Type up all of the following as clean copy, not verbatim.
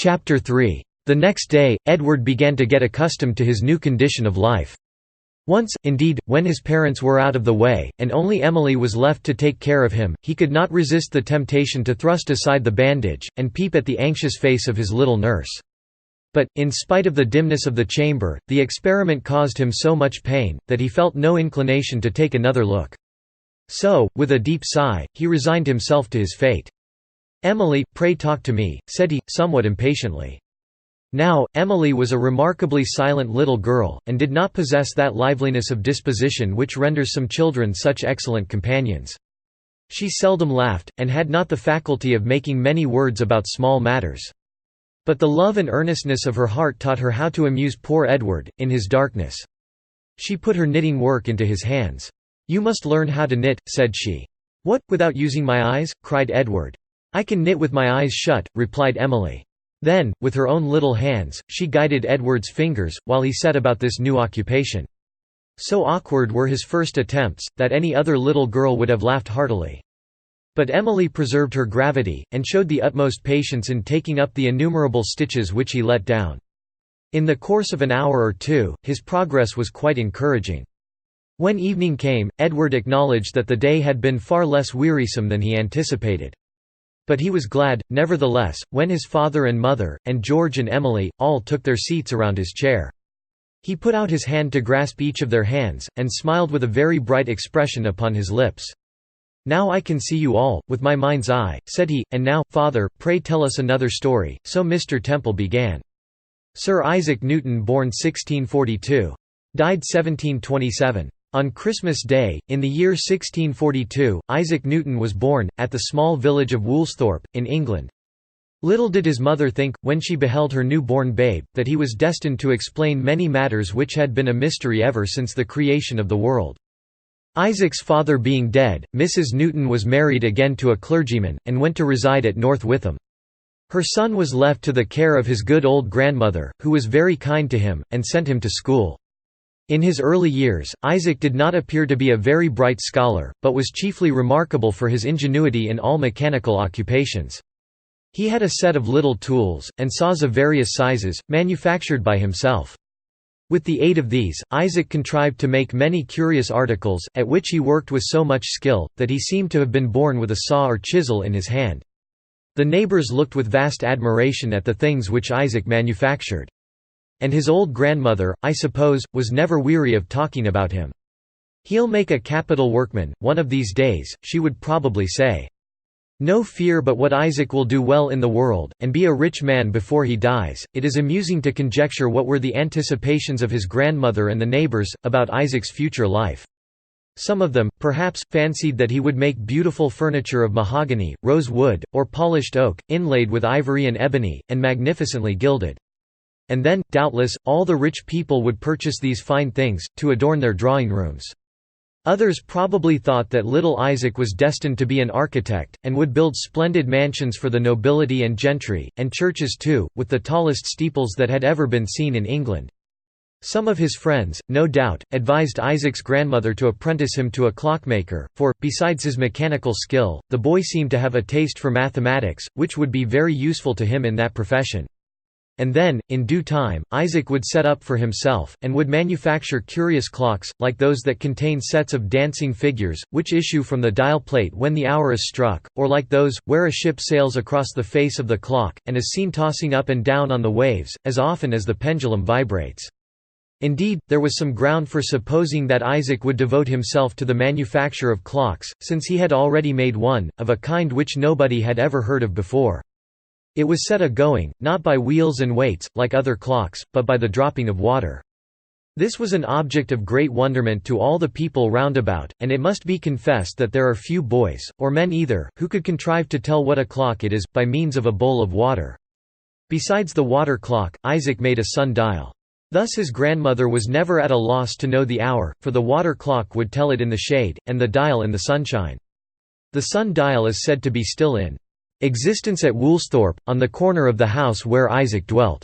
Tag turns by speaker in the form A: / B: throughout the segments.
A: Chapter 3. The next day, Edward began to get accustomed to his new condition of life. Once, indeed, when his parents were out of the way, and only Emily was left to take care of him, he could not resist the temptation to thrust aside the bandage, and peep at the anxious face of his little nurse. But, in spite of the dimness of the chamber, the experiment caused him so much pain, that he felt no inclination to take another look. So, with a deep sigh, he resigned himself to his fate. "Emily, pray talk to me," said he, somewhat impatiently. Now, Emily was a remarkably silent little girl, and did not possess that liveliness of disposition which renders some children such excellent companions. She seldom laughed, and had not the faculty of making many words about small matters. But the love and earnestness of her heart taught her how to amuse poor Edward, in his darkness. She put her knitting work into his hands. "You must learn how to knit," said she. "What, without using my eyes?" cried Edward. "I can knit with my eyes shut," replied Emily. Then, with her own little hands, she guided Edward's fingers, while he set about this new occupation. So awkward were his first attempts, that any other little girl would have laughed heartily. But Emily preserved her gravity, and showed the utmost patience in taking up the innumerable stitches which he let down. In the course of an hour or two, his progress was quite encouraging. When evening came, Edward acknowledged that the day had been far less wearisome than he anticipated. But he was glad, nevertheless, when his father and mother, and George and Emily, all took their seats around his chair. He put out his hand to grasp each of their hands, and smiled with a very bright expression upon his lips. "Now I can see you all, with my mind's eye," said he, "and now, father, pray tell us another story." So Mr. Temple began. Sir Isaac Newton, born 1642. Died 1727. On Christmas Day, in the year 1642, Isaac Newton was born, at the small village of Woolsthorpe, in England. Little did his mother think, when she beheld her new-born babe, that he was destined to explain many matters which had been a mystery ever since the creation of the world. Isaac's father being dead, Mrs. Newton was married again to a clergyman, and went to reside at North Witham. Her son was left to the care of his good old grandmother, who was very kind to him, and sent him to school. In his early years, Isaac did not appear to be a very bright scholar, but was chiefly remarkable for his ingenuity in all mechanical occupations. He had a set of little tools, and saws of various sizes, manufactured by himself. With the aid of these, Isaac contrived to make many curious articles, at which he worked with so much skill, that he seemed to have been born with a saw or chisel in his hand. The neighbors looked with vast admiration at the things which Isaac manufactured. And his old grandmother, I suppose, was never weary of talking about him. "He'll make a capital workman, one of these days," she would probably say. No fear but what Isaac will do well in the world, and be a rich man before he dies. It is amusing to conjecture what were the anticipations of his grandmother and the neighbors, about Isaac's future life. Some of them, perhaps, fancied that he would make beautiful furniture of mahogany, rose wood, or polished oak, inlaid with ivory and ebony, and magnificently gilded. And then, doubtless, all the rich people would purchase these fine things, to adorn their drawing rooms. Others probably thought that little Isaac was destined to be an architect, and would build splendid mansions for the nobility and gentry, and churches too, with the tallest steeples that had ever been seen in England. Some of his friends, no doubt, advised Isaac's grandmother to apprentice him to a clockmaker, for, besides his mechanical skill, the boy seemed to have a taste for mathematics, which would be very useful to him in that profession. And then, in due time, Isaac would set up for himself, and would manufacture curious clocks, like those that contain sets of dancing figures, which issue from the dial plate when the hour is struck, or like those, where a ship sails across the face of the clock, and is seen tossing up and down on the waves, as often as the pendulum vibrates. Indeed, there was some ground for supposing that Isaac would devote himself to the manufacture of clocks, since he had already made one, of a kind which nobody had ever heard of before. It was set a-going, not by wheels and weights, like other clocks, but by the dropping of water. This was an object of great wonderment to all the people round about, and it must be confessed that there are few boys, or men either, who could contrive to tell what a clock it is, by means of a bowl of water. Besides the water clock, Isaac made a sun-dial. Thus his grandmother was never at a loss to know the hour, for the water clock would tell it in the shade, and the dial in the sunshine. The sun-dial is said to be still in existence at Woolsthorpe, on the corner of the house where Isaac dwelt.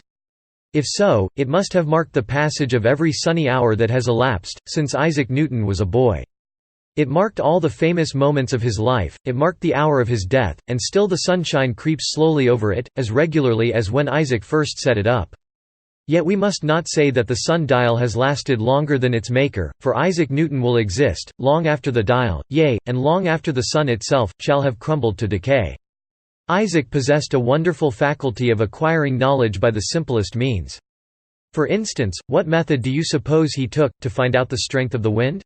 A: If so, it must have marked the passage of every sunny hour that has elapsed, since Isaac Newton was a boy. It marked all the famous moments of his life, it marked the hour of his death, and still the sunshine creeps slowly over it, as regularly as when Isaac first set it up. Yet we must not say that the sun-dial has lasted longer than its maker, for Isaac Newton will exist, long after the dial, yea, and long after the sun itself, shall have crumbled to decay. Isaac possessed a wonderful faculty of acquiring knowledge by the simplest means. For instance, what method do you suppose he took, to find out the strength of the wind?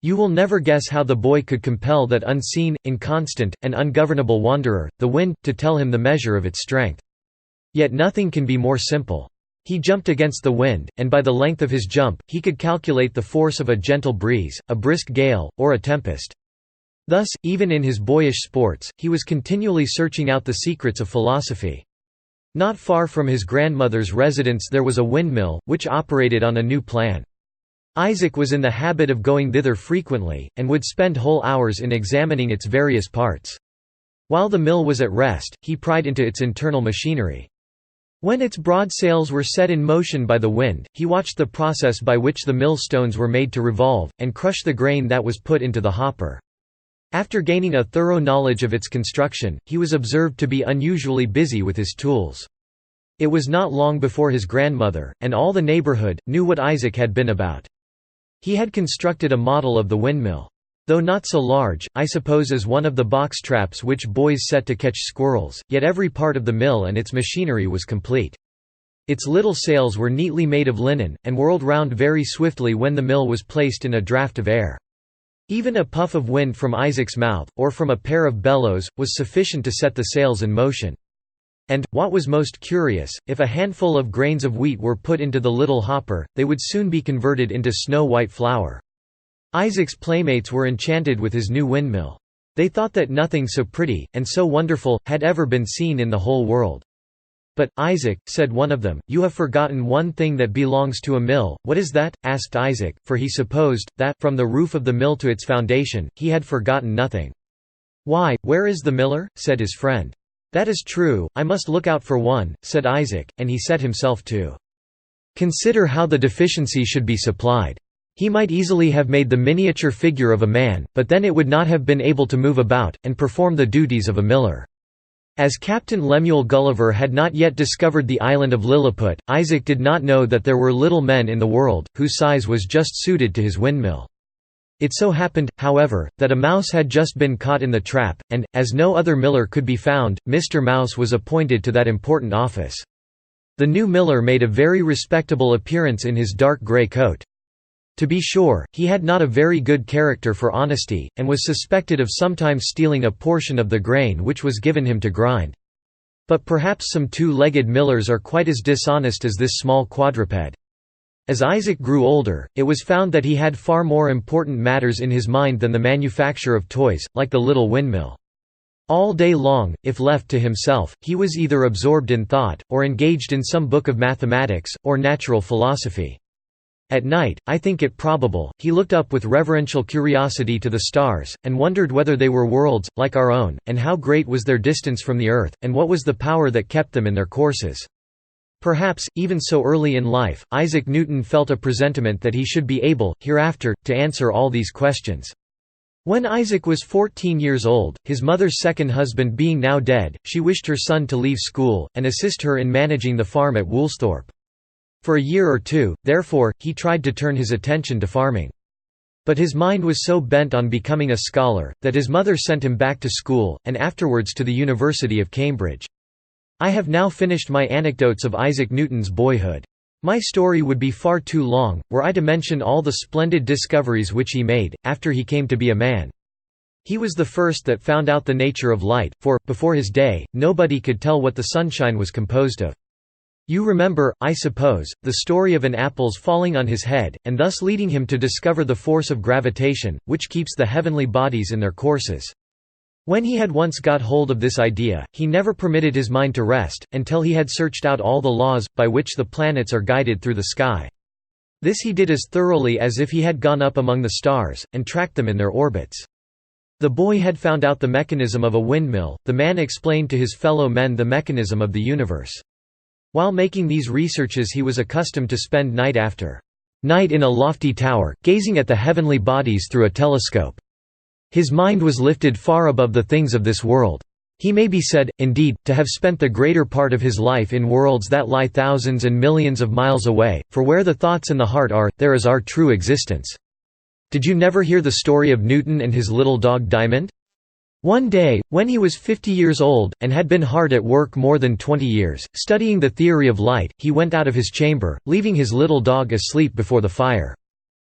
A: You will never guess how the boy could compel that unseen, inconstant, and ungovernable wanderer, the wind, to tell him the measure of its strength. Yet nothing can be more simple. He jumped against the wind, and by the length of his jump, he could calculate the force of a gentle breeze, a brisk gale, or a tempest. Thus, even in his boyish sports, he was continually searching out the secrets of philosophy. Not far from his grandmother's residence there was a windmill, which operated on a new plan. Isaac was in the habit of going thither frequently, and would spend whole hours in examining its various parts. While the mill was at rest, he pried into its internal machinery. When its broad sails were set in motion by the wind, he watched the process by which the mill stones were made to revolve, and crush the grain that was put into the hopper. After gaining a thorough knowledge of its construction, he was observed to be unusually busy with his tools. It was not long before his grandmother, and all the neighborhood, knew what Isaac had been about. He had constructed a model of the windmill. Though not so large, I suppose as one of the box traps which boys set to catch squirrels, yet every part of the mill and its machinery was complete. Its little sails were neatly made of linen, and whirled round very swiftly when the mill was placed in a draught of air. Even a puff of wind from Isaac's mouth, or from a pair of bellows, was sufficient to set the sails in motion. And, what was most curious, if a handful of grains of wheat were put into the little hopper, they would soon be converted into snow-white flour. Isaac's playmates were enchanted with his new windmill. They thought that nothing so pretty, and so wonderful, had ever been seen in the whole world. "But, Isaac," said one of them, "you have forgotten one thing that belongs to a mill." "What is that?" asked Isaac, for he supposed, that, from the roof of the mill to its foundation, he had forgotten nothing. "Why, where is the miller?" said his friend. "That is true, I must look out for one," said Isaac, and he set himself to consider how the deficiency should be supplied. He might easily have made the miniature figure of a man, but then it would not have been able to move about, and perform the duties of a miller. As Captain Lemuel Gulliver had not yet discovered the island of Lilliput, Isaac did not know that there were little men in the world, whose size was just suited to his windmill. It so happened, however, that a mouse had just been caught in the trap, and, as no other miller could be found, Mr. Mouse was appointed to that important office. The new miller made a very respectable appearance in his dark grey coat. To be sure, he had not a very good character for honesty, and was suspected of sometimes stealing a portion of the grain which was given him to grind. But perhaps some two-legged millers are quite as dishonest as this small quadruped. As Isaac grew older, it was found that he had far more important matters in his mind than the manufacture of toys, like the little windmill. All day long, if left to himself, he was either absorbed in thought, or engaged in some book of mathematics, or natural philosophy. At night, I think it probable, he looked up with reverential curiosity to the stars, and wondered whether they were worlds, like our own, and how great was their distance from the earth, and what was the power that kept them in their courses. Perhaps, even so early in life, Isaac Newton felt a presentiment that he should be able, hereafter, to answer all these questions. When Isaac was 14 years old, his mother's second husband being now dead, she wished her son to leave school, and assist her in managing the farm at Woolsthorpe. For a year or two, therefore, he tried to turn his attention to farming. But his mind was so bent on becoming a scholar, that his mother sent him back to school, and afterwards to the University of Cambridge. I have now finished my anecdotes of Isaac Newton's boyhood. My story would be far too long, were I to mention all the splendid discoveries which he made, after he came to be a man. He was the first that found out the nature of light, for, before his day, nobody could tell what the sunshine was composed of. You remember, I suppose, the story of an apple's falling on his head, and thus leading him to discover the force of gravitation, which keeps the heavenly bodies in their courses. When he had once got hold of this idea, he never permitted his mind to rest, until he had searched out all the laws, by which the planets are guided through the sky. This he did as thoroughly as if he had gone up among the stars, and tracked them in their orbits. The boy had found out the mechanism of a windmill, the man explained to his fellow men the mechanism of the universe. While making these researches he was accustomed to spend night after night in a lofty tower, gazing at the heavenly bodies through a telescope. His mind was lifted far above the things of this world. He may be said, indeed, to have spent the greater part of his life in worlds that lie thousands and millions of miles away, for where the thoughts and the heart are, there is our true existence. Did you never hear the story of Newton and his little dog Diamond? One day, when he was 50 years old, and had been hard at work more than 20 years, studying the theory of light, he went out of his chamber, leaving his little dog asleep before the fire.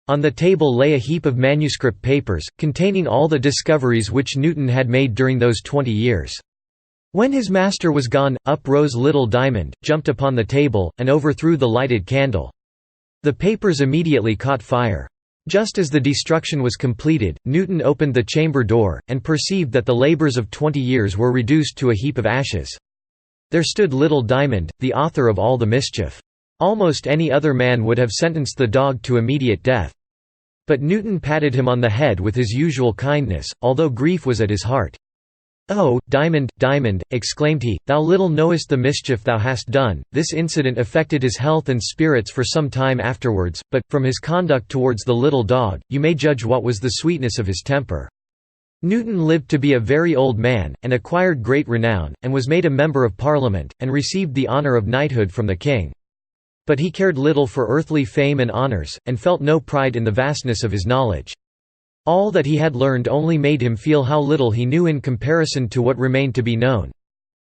A: On the table lay a heap of manuscript papers, containing all the discoveries which Newton had made during those 20 years. When his master was gone, up rose little Diamond, jumped upon the table, and overthrew the lighted candle. The papers immediately caught fire. Just as the destruction was completed, Newton opened the chamber door, and perceived that the labours of 20 years were reduced to a heap of ashes. There stood little Diamond, the author of all the mischief. Almost any other man would have sentenced the dog to immediate death. But Newton patted him on the head with his usual kindness, although grief was at his heart. "Oh, Diamond, Diamond," exclaimed he, "thou little knowest the mischief thou hast done." This incident affected his health and spirits for some time afterwards, but, from his conduct towards the little dog, you may judge what was the sweetness of his temper. Newton lived to be a very old man, and acquired great renown, and was made a member of Parliament, and received the honour of knighthood from the king. But he cared little for earthly fame and honours, and felt no pride in the vastness of his knowledge. All that he had learned only made him feel how little he knew in comparison to what remained to be known.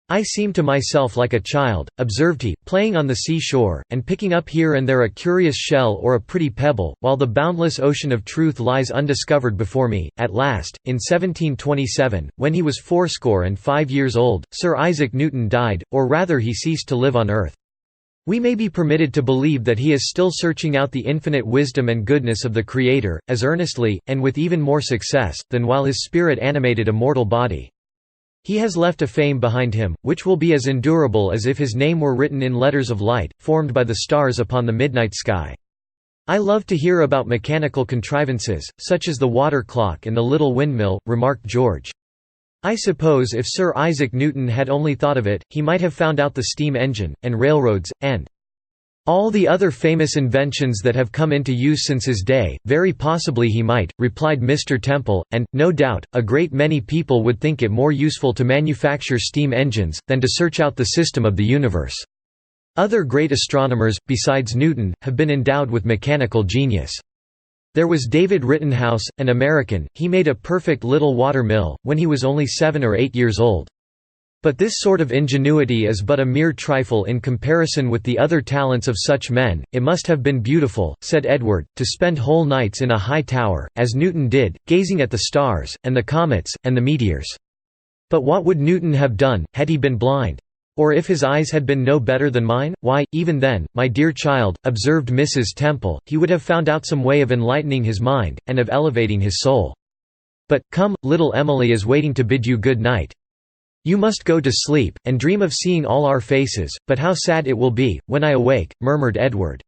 A: "I seem to myself like a child," observed he, "playing on the sea-shore, and picking up here and there a curious shell or a pretty pebble, while the boundless ocean of truth lies undiscovered before me." At last, in 1727, when he was 85 years old, Sir Isaac Newton died, or rather he ceased to live on earth. We may be permitted to believe that he is still searching out the infinite wisdom and goodness of the Creator, as earnestly, and with even more success, than while his spirit animated a mortal body. He has left a fame behind him, which will be as endurable as if his name were written in letters of light, formed by the stars upon the midnight sky. "I love to hear about mechanical contrivances, such as the water clock and the little windmill," remarked George. I suppose if Sir Isaac Newton had only thought of it, he might have found out the steam engine, and railroads, and all the other famous inventions that have come into use since his day. "Very possibly he might," replied Mr. Temple, "and, no doubt, a great many people would think it more useful to manufacture steam engines, than to search out the system of the universe." Other great astronomers, besides Newton, have been endowed with mechanical genius. There was David Rittenhouse, an American. He made a perfect little water mill, when he was only 7 or 8 years old. But this sort of ingenuity is but a mere trifle in comparison with the other talents of such men. "It must have been beautiful," said Edward, "to spend whole nights in a high tower, as Newton did, gazing at the stars, and the comets, and the meteors. But what would Newton have done, had he been blind? Or if his eyes had been no better than mine? Why, even then, my dear child," observed Mrs. Temple, "he would have found out some way of enlightening his mind, and of elevating his soul. But, come, little Emily is waiting to bid you good night. You must go to sleep, and dream of seeing all our faces, but how sad it will be, when I awake," murmured Edward.